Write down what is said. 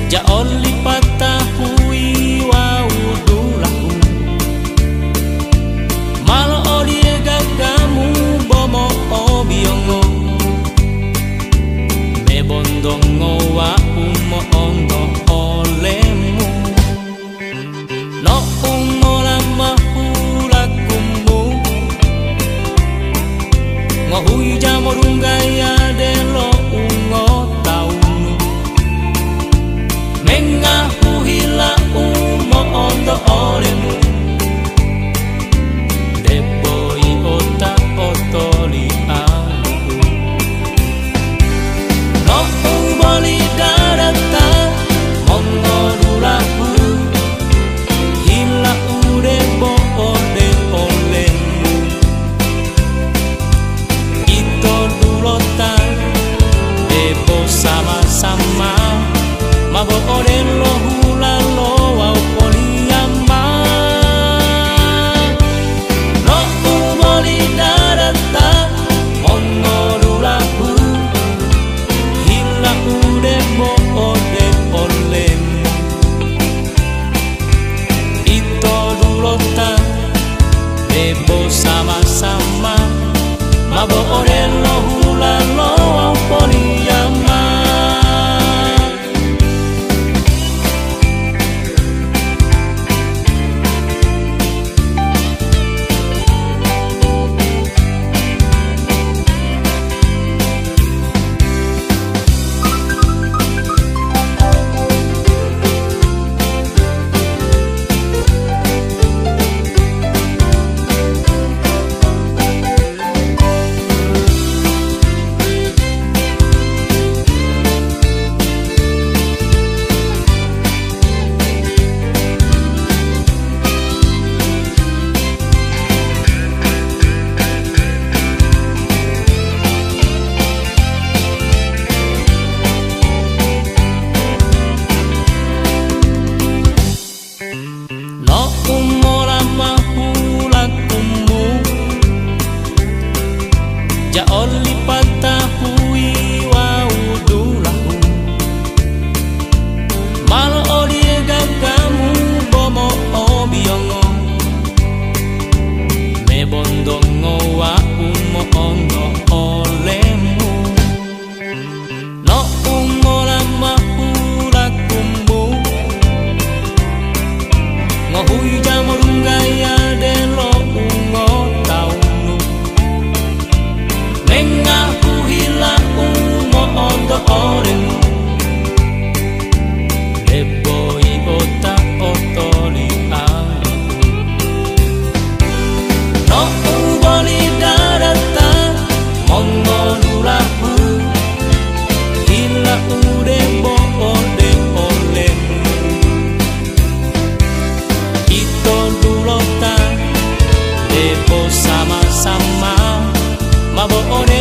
Ja oli patahui wa udulahu Malo oli gagamu bomo obiongo Me bondongo wa umo ondo olemu No umola mahulakumu Ngohui jamorungaya delo ungo Mengahuhila umo ondo olemu Deboi ota otoli aku No umboli darata mongodulahu Hila udebo ode olemu Ito dulota debo sama-sama Mabo oden lo hula lo au poliama No umoli darata mongodulahu Hila udebo ode olemu Ito dulota debo sama-sama Mabo oden lo hula lo au poliama No umola mahulakumu Ja oli patahui wa udulahu Malo oli gagamu bomo obiongo Me bondongo wa umo ondo olemu No umola mahulakumu Ngohui jamorungaya delo ungo taunu Mengahuhila umo ondo olemu Deboi ota otoli aku No umboli darata mongodulahu Hila udebo ode olemu Ito dulota debo sama-sama Mabo ode